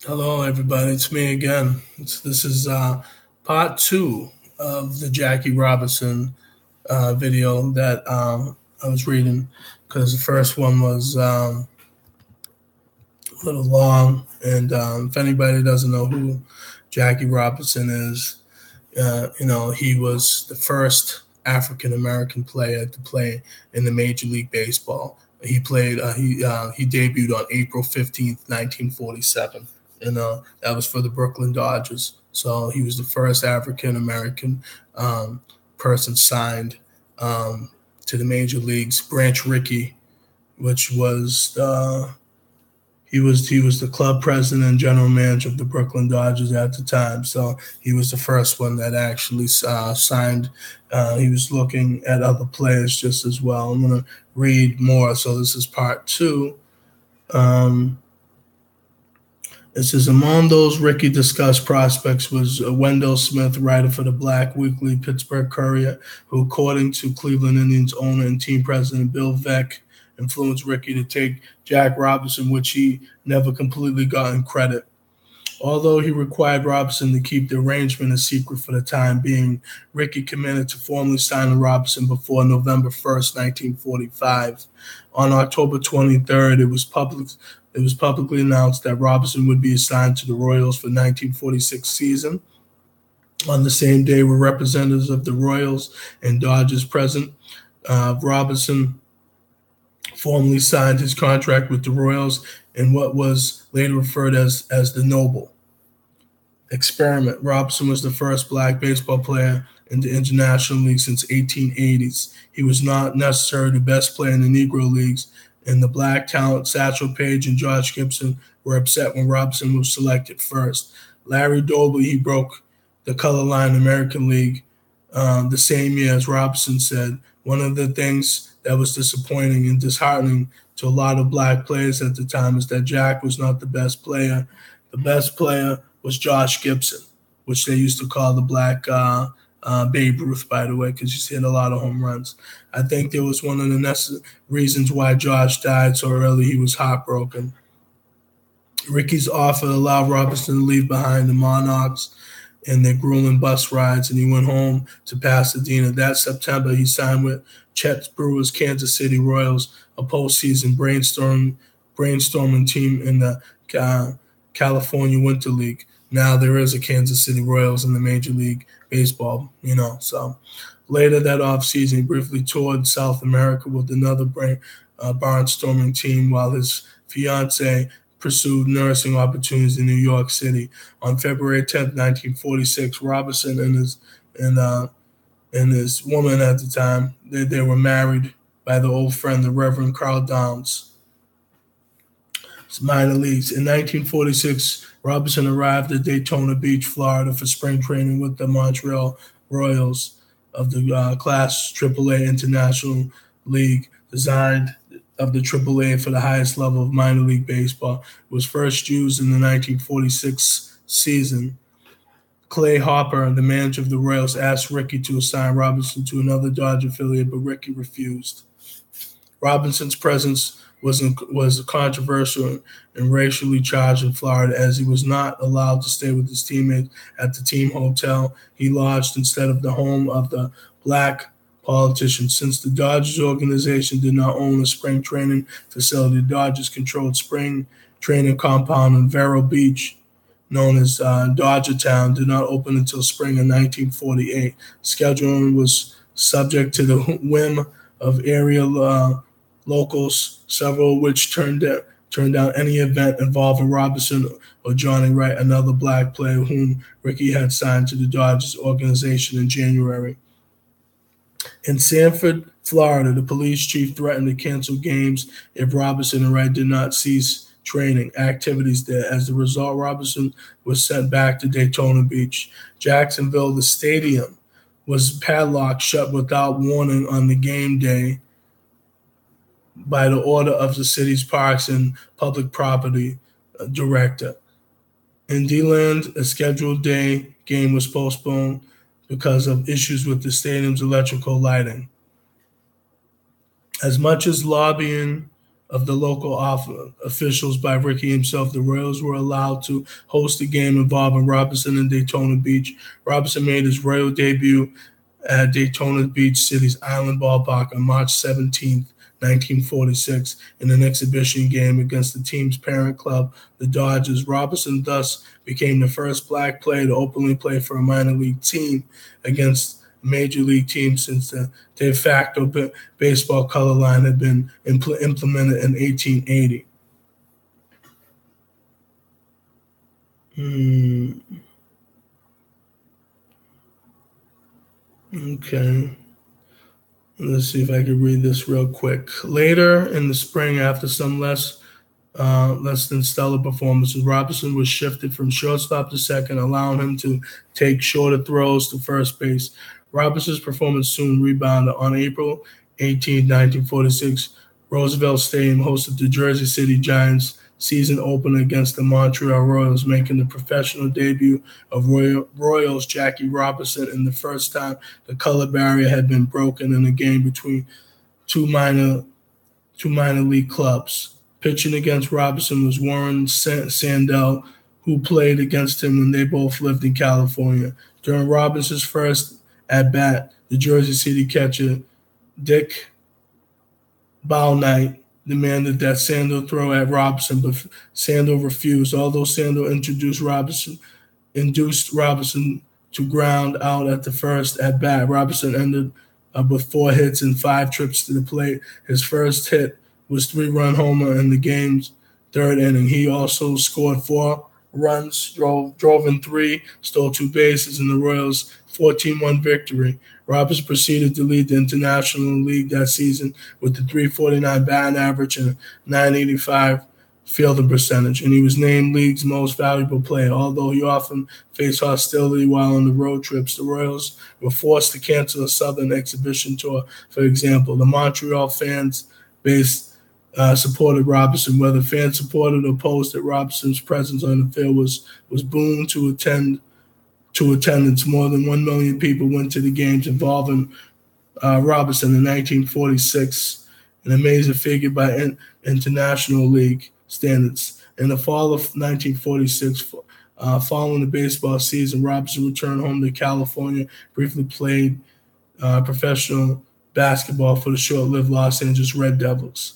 Hello, everybody. It's me again. This is part two of the Jackie Robinson video that I was reading because the first one was a little long. And if anybody doesn't know who Jackie Robinson is, he was the first African American player to play in the Major League Baseball. He played. He debuted on April 15th, 1947, and that was for the Brooklyn Dodgers. So he was the first African American person signed to the major leagues. Branch Rickey, which was he was the club president and general manager of the Brooklyn Dodgers at the time. So he was the first one that actually signed. He was looking at other players just as well. I'm going to read more. So this is part two. It says, among those Rickey discussed prospects was Wendell Smith, writer for the Black Weekly Pittsburgh Courier, who, according to Cleveland Indians owner and team president Bill Veeck, influenced Rickey to take Jack Robinson, which he never completely got in credit. Although he required Robinson to keep the arrangement a secret for the time being, Rickey committed to formally signing Robinson before November 1st, 1945. On October 23rd, it was publicly announced that Robinson would be assigned to the Royals for the 1946 season. On the same day were representatives of the Royals and Dodgers present. Robinson formally signed his contract with the Royals in what was later referred as the Noble experiment. Robinson was the first black baseball player in the International League since 1880s. He was not necessarily the best player in the Negro Leagues, and the black talent Satchel Paige and Josh Gibson were upset when Robinson was selected first. Larry Doby, he broke the color line in the American League the same year as Robinson said, one of the things that was disappointing and disheartening to a lot of black players at the time is that Jack was not the best player. The best player was Josh Gibson, which they used to call the black Babe Ruth, by the way, because he's hit a lot of home runs. I think there was one of the reasons why Josh died so early. He was heartbroken. Rickey's offer allowed Robinson to leave behind the Monarchs and their grueling bus rides, and he went home to Pasadena. That September, he signed with Chet Brewer's Kansas City Royals, a postseason brainstorming team in the California Winter League. Now there is a Kansas City Royals in the Major League Baseball, So later that offseason, he briefly toured South America with another barnstorming team while his fiancée pursued nursing opportunities in New York City. On February 10th, 1946, Robinson and his woman at the time, they were married by the old friend, the Reverend Carl Downs. Minor leagues. In 1946, Robinson arrived at Daytona Beach, Florida for spring training with the Montreal Royals of the Class AAA International League, designed of the AAA for the highest level of minor league baseball. It was first used in the 1946 season. Clay Harper, the manager of the Royals, asked Rickey to assign Robinson to another Dodger affiliate, but Rickey refused. Robinson's presence was controversial and racially charged in Florida, as he was not allowed to stay with his teammates at the team hotel he lodged instead of the home of the black politician. Since the Dodgers organization did not own a spring training facility, the Dodgers controlled spring training compound in Vero Beach, known as Dodgertown, did not open until spring of 1948. Scheduling was subject to the whim of area locals, several of which turned down any event involving Robinson or Johnny Wright, another black player whom Rickey had signed to the Dodgers organization in January. In Sanford, Florida, the police chief threatened to cancel games if Robinson and Wright did not cease training activities there. As a result, Robinson was sent back to Daytona Beach. Jacksonville, the stadium was padlocked shut without warning on the game day by the order of the city's Parks and Public Property director. In D-Land, a scheduled day game was postponed because of issues with the stadium's electrical lighting. As much as lobbying of the local officials by Ricky himself, the Royals were allowed to host a game involving Robinson and Daytona Beach. Robinson made his Royal debut at Daytona Beach City's Island Ballpark on March 17th, 1946, in an exhibition game against the team's parent club, the Dodgers. Robinson thus became the first black player to openly play for a minor league team against a major league team since the de facto baseball color line had been implemented in 1880. Okay. Let's see if I can read this real quick. Later in the spring, after some less than stellar performances, Robinson was shifted from shortstop to second, allowing him to take shorter throws to first base. Robinson's performance soon rebounded. On April 18, 1946, Roosevelt Stadium hosted the Jersey City Giants season opener against the Montreal Royals, making the professional debut of Royals Jackie Robinson and the first time the color barrier had been broken in a game between two minor league clubs. Pitching against Robinson was Warren Sandell, who played against him when they both lived in California. During Robinson's first at-bat, the Jersey City catcher Dick Bownight demanded that Sandell throw at Robinson, but Sandell refused. Although Sandell induced Robinson to ground out at the first at-bat, Robinson ended up with 4 hits and 5 trips to the plate. His first hit was 3-run homer in the game's third inning. He also scored 4 runs, drove in 3, stole 2 bases in the Royals' 14-1 victory. Robinson proceeded to lead the International League that season with a .349 batting average and a .985 fielding percentage, and he was named league's most valuable player. Although he often faced hostility while on the road trips, the Royals were forced to cancel a Southern exhibition tour. For example, the Montreal fans base supported Robinson. Whether fans supported or opposed that Robinson's presence on the field was boomed to attendance. More than 1 million people went to the games involving Robinson in 1946, an amazing figure by International League standards. In the fall of 1946, following the baseball season, Robinson returned home to California, briefly played professional basketball for the short-lived Los Angeles Red Devils.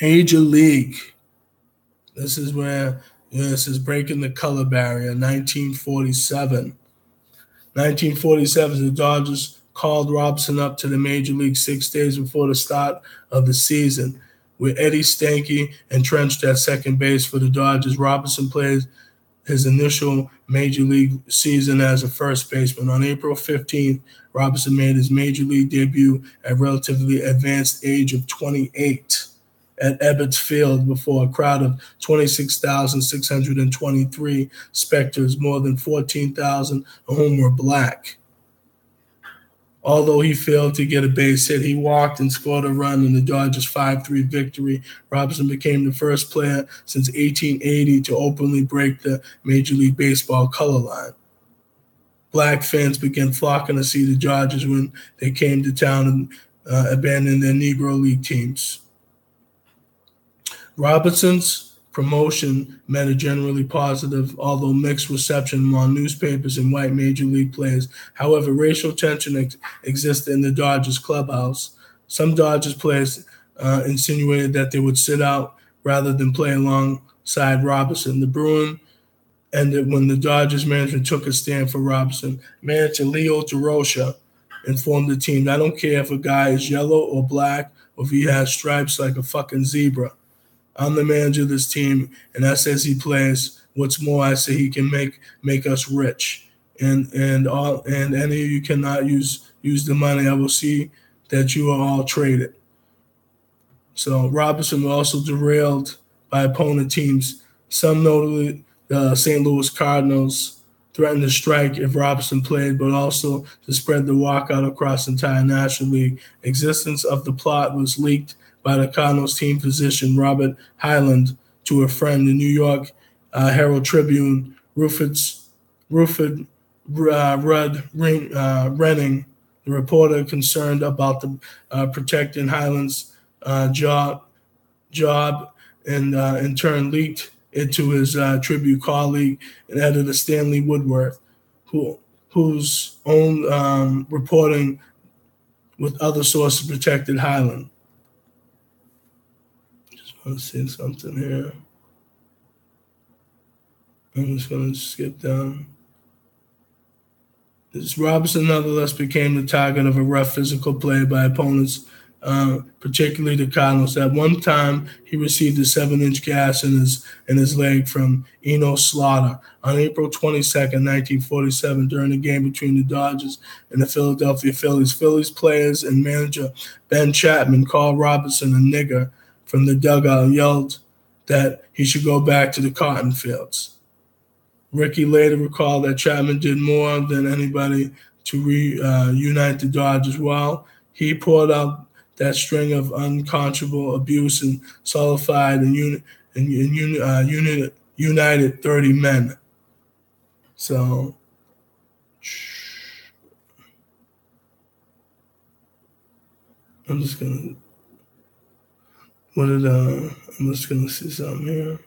Major League. This is breaking the color barrier. 1947. 1947, the Dodgers called Robinson up to the Major League 6 days before the start of the season. With Eddie Stanky entrenched at second base for the Dodgers, Robinson played his initial Major League season as a first baseman. On April 15th, Robinson made his Major League debut at a relatively advanced age of 28. At Ebbets Field before a crowd of 26,623 spectators, more than 14,000 of whom were black. Although he failed to get a base hit, he walked and scored a run in the Dodgers' 5-3 victory. Robinson became the first player since 1880 to openly break the Major League Baseball color line. Black fans began flocking to see the Dodgers when they came to town and abandoned their Negro League teams. Robinson's promotion met a generally positive, although mixed reception among newspapers and white major league players. However, racial tension existed in the Dodgers clubhouse. Some Dodgers players insinuated that they would sit out rather than play alongside Robinson. The Bruin ended when the Dodgers management took a stand for Robinson. Manager Leo DeRocha informed the team, "I don't care if a guy is yellow or black or if he has stripes like a fucking zebra. I'm the manager of this team, and I says he plays. What's more, I say he can make us rich. And any of you cannot use the money. I will see that you are all traded." So Robinson was also derailed by opponent teams. Some, notably the St. Louis Cardinals, threatened to strike if Robinson played, but also to spread the walkout across the entire National League. Existence of the plot was leaked by the Cardinals team physician Robert Hyland to a friend. The New York Herald Tribune, Rufus Rudd Renning The reporter, concerned about the protecting Hyland's job, and in turn leaked it to his Tribune colleague and editor Stanley Woodworth, whose own reporting with other sources protected Hyland. Just want to say something here. I'm just going to skip down. This Robinson nonetheless became the target of a rough physical play by opponents, particularly the Cardinals. At one time, he received a 7-inch gash in his leg from Eno Slaughter. On April 22nd, 1947, during a game between the Dodgers and the Philadelphia Phillies, Phillies players and manager Ben Chapman called Robinson a nigger from the dugout and yelled that he should go back to the cotton fields. Rickey later recalled that Chapman did more than anybody to reunite the Dodgers. While he poured out that string of unconscionable abuse and solidified and united 30 men. So, I'm just gonna see something here.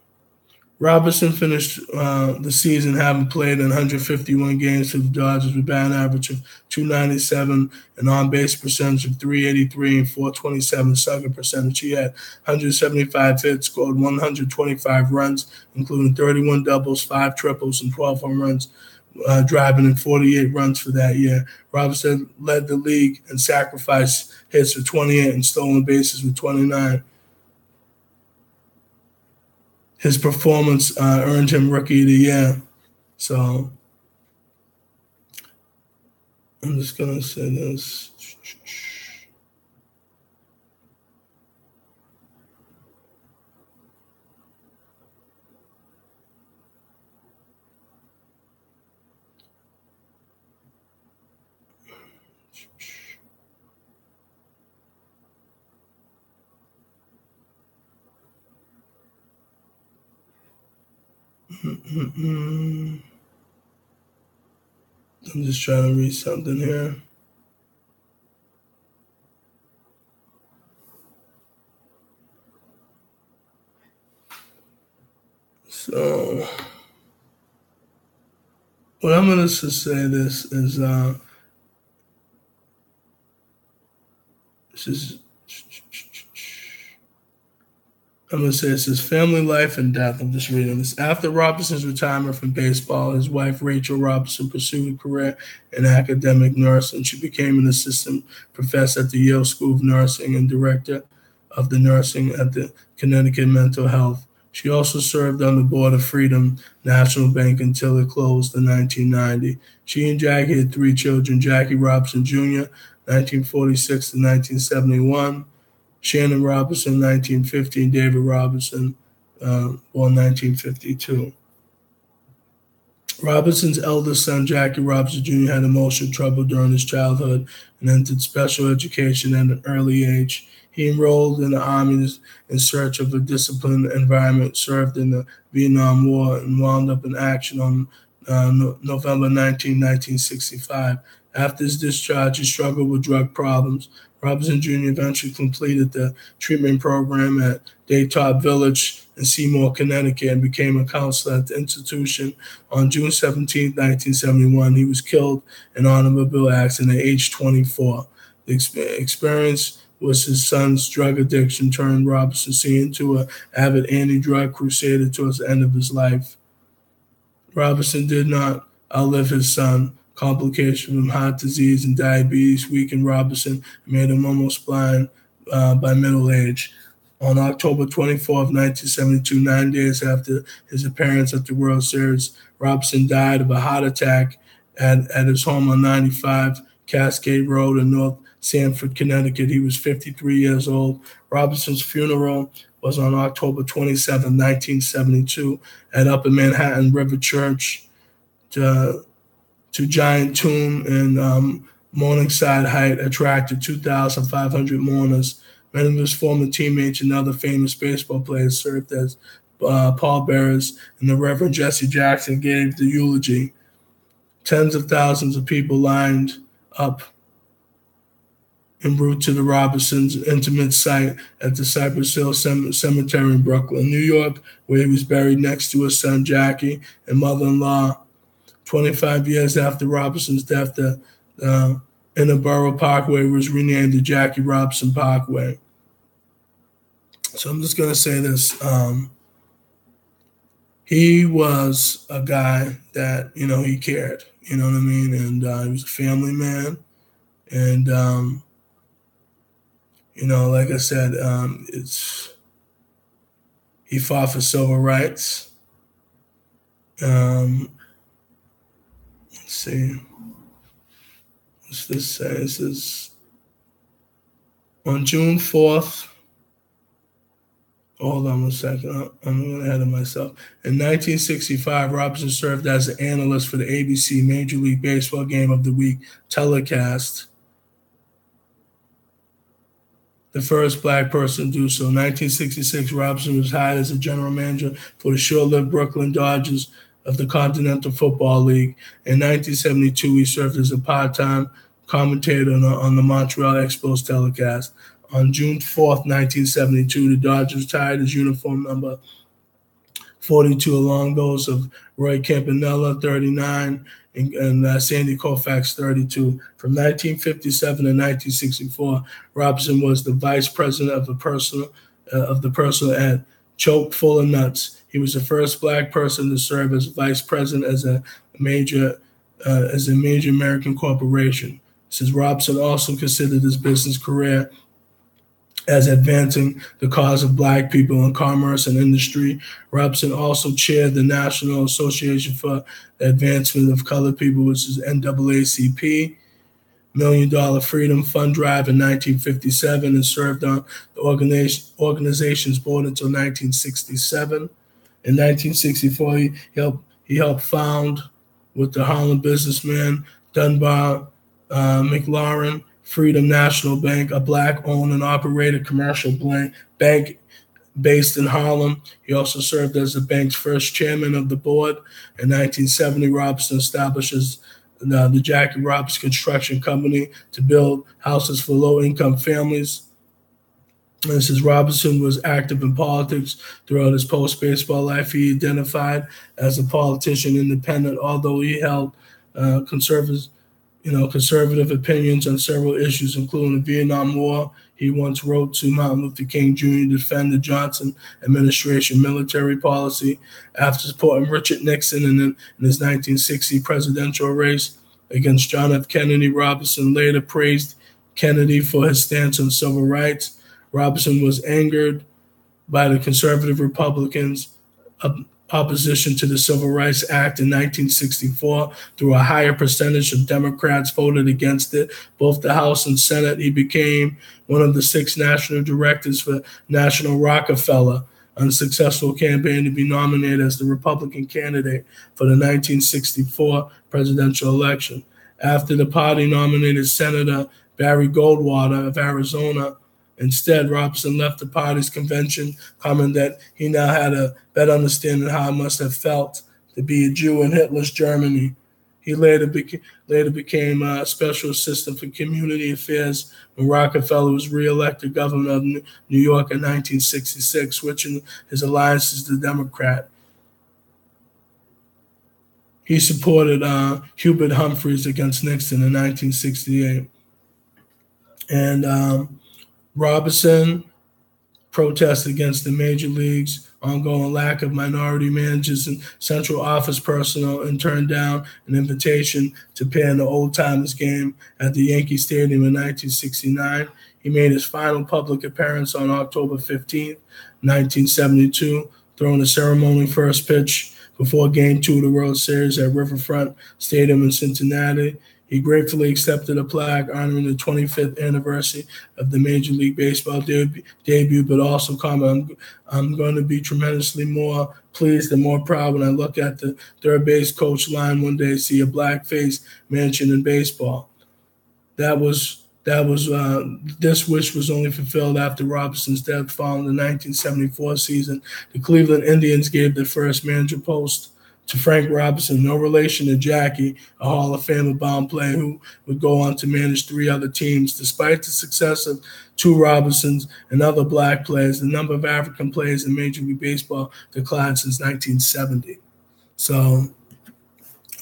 Robinson finished the season having played in 151 games for the Dodgers with a batting average of .297, an on-base percentage of .383, and .427 slugging percentage. He had 175 hits, scored 125 runs, including 31 doubles, 5 triples, and 12 home runs, driving in 48 runs for that year. Robinson led the league in sacrifice hits with 28 and stolen bases with 29. His performance earned him Rookie of the Year. So I'm just going to say this. I'm just trying to read something here. So, what I'm going to say this is I'm going to say this is family life and death. I'm just reading this. After Robinson's retirement from baseball, his wife, Rachel Robinson, pursued a career in academic nursing. She became an assistant professor at the Yale School of Nursing and director of the nursing at the Connecticut Mental Health. She also served on the board of Freedom National Bank until it closed in 1990. She and Jackie had 3 children, Jackie Robinson Jr., 1946 to 1971. Shannon Robinson, 1950, David Robinson, born 1952. Robinson's eldest son, Jackie Robinson Jr., had emotional trouble during his childhood and entered special education at an early age. He enrolled in the Army in search of a disciplined environment, served in the Vietnam War, and wound up in action on November 19, 1965. After his discharge, he struggled with drug problems. Robinson Jr. eventually completed the treatment program at Daytop Village in Seymour, Connecticut, and became a counselor at the institution. On June 17, 1971, he was killed in an automobile accident at age 24. The experience was his son's drug addiction turned Robinson Sr. into an avid anti-drug crusader towards the end of his life. Robinson did not outlive his son. Complications from heart disease and diabetes weakened Robinson and made him almost blind by middle age. On October 24, 1972, 9 days after his appearance at the World Series, Robinson died of a heart attack at his home on 95 Cascade Road in North Sanford, Connecticut. He was 53 years old. Robinson's funeral was on October 27, 1972, at Upper Manhattan River Church to Giant Tomb in Morningside Heights attracted 2,500 mourners. Many of his former teammates and other famous baseball players served as pallbearers, and the Reverend Jesse Jackson gave the eulogy. Tens of thousands of people lined up en route to the Robinsons' intimate site at the Cypress Hill Cemetery in Brooklyn, New York, where he was buried next to his son Jackie and mother-in-law. 25 years after Robinson's death, the Inner Parkway was renamed the Jackie Robinson Parkway. So I'm just going to say this. He was a guy that, he cared, you know what I mean? And he was a family man. And, like I said, he fought for civil rights. Let's see. What's this say? This is on June 4th. Hold on a second. I'm going ahead of myself. In 1965, Robinson served as an analyst for the ABC Major League Baseball Game of the Week telecast. The first black person to do so. In 1966, Robinson was hired as a general manager for the short-lived Brooklyn Dodgers of the Continental Football League. In 1972, he served as a part-time commentator on the Montreal Expos telecast. On June 4th, 1972, the Dodgers retired his uniform number 42 along those of Roy Campanella, 39, and Sandy Koufax, 32. From 1957 to 1964, Robinson was the vice president of the personal at Choke Full of Nuts. He was the first black person to serve as vice president as a major American corporation. Says Robinson also considered his business career as advancing the cause of black people in commerce and industry. Robinson also chaired the National Association for the Advancement of Colored People, which is NAACP, $1 Million Freedom Fund Drive in 1957, and served on the organization's board until 1967. In 1964, he helped found, with the Harlem businessman Dunbar McLaurin, Freedom National Bank, a black-owned and operated commercial bank based in Harlem. He also served as the bank's first chairman of the board. In 1970, Robinson establishes the Jackie Robinson Construction Company to build houses for low-income families. And since Robinson was active in politics throughout his post-baseball life, he identified as a politician independent, although he held conservative opinions on several issues, including the Vietnam War. He once wrote to Martin Luther King Jr. to defend the Johnson administration military policy after supporting Richard Nixon in his 1960 presidential race against John F. Kennedy. Robinson later praised Kennedy for his stance on civil rights. Robinson was angered by the conservative Republicans' opposition to the Civil Rights Act in 1964. Through a higher percentage of Democrats voted against it, both the House and Senate. He became one of the 6 national directors for National Rockefeller, unsuccessful campaign to be nominated as the Republican candidate for the 1964 presidential election. After the party nominated Senator Barry Goldwater of Arizona, instead, Robinson left the party's convention, commenting that he now had a better understanding of how it must have felt to be a Jew in Hitler's Germany. He later became a special assistant for community affairs when Rockefeller was reelected governor of New York in 1966, switching his alliances to Democrat. He supported Hubert Humphreys against Nixon in 1968. And Robinson protested against the major leagues' ongoing lack of minority managers and central office personnel, and turned down an invitation to play in the Old Timers game at the Yankee Stadium in 1969. He made his final public appearance on October 15, 1972, throwing the ceremonial first pitch before Game 2 of the World Series at Riverfront Stadium in Cincinnati. He gratefully accepted a plaque honoring the 25th anniversary of the Major League Baseball debut, but also commented, I'm going to be tremendously more pleased and more proud when I look at the third base coach line one day, see a black face mentioned in baseball. This wish was only fulfilled after Robinson's death following the 1974 season. The Cleveland Indians gave their first manager post to Frank Robinson, no relation to Jackie, a Hall of Fame-bound player who would go on to manage 3 other teams. Despite the success of 2 Robinsons and other black players, the number of African players in Major League Baseball declined since 1970. So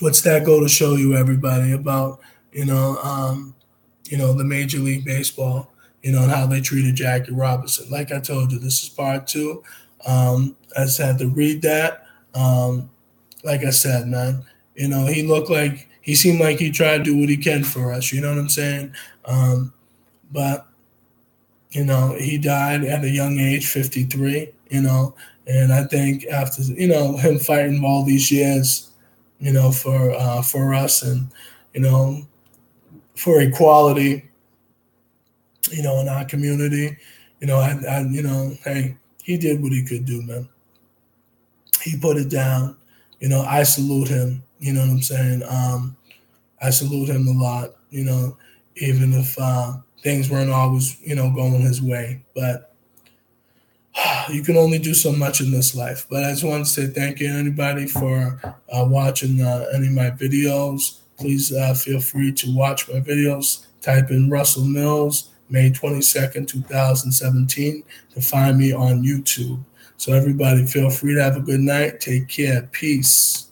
what's that go to show you, everybody, about, the Major League Baseball, and how they treated Jackie Robinson. Like I told you, this is part 2. I just had to read that. Like I said, man, he seemed like he tried to do what he can for us. You know what I'm saying? But he died at a young age, 53, and I think after, him fighting all these years, for us and, for equality, in our community, hey, he did what he could do, man. He put it down. I salute him. You know what I'm saying? I salute him a lot, even if things weren't always, going his way. But you can only do so much in this life. But I just want to say thank you to anybody for watching any of my videos. Please feel free to watch my videos. Type in Russell Mills, May 22nd, 2017, to find me on YouTube. So everybody, feel free to have a good night. Take care. Peace.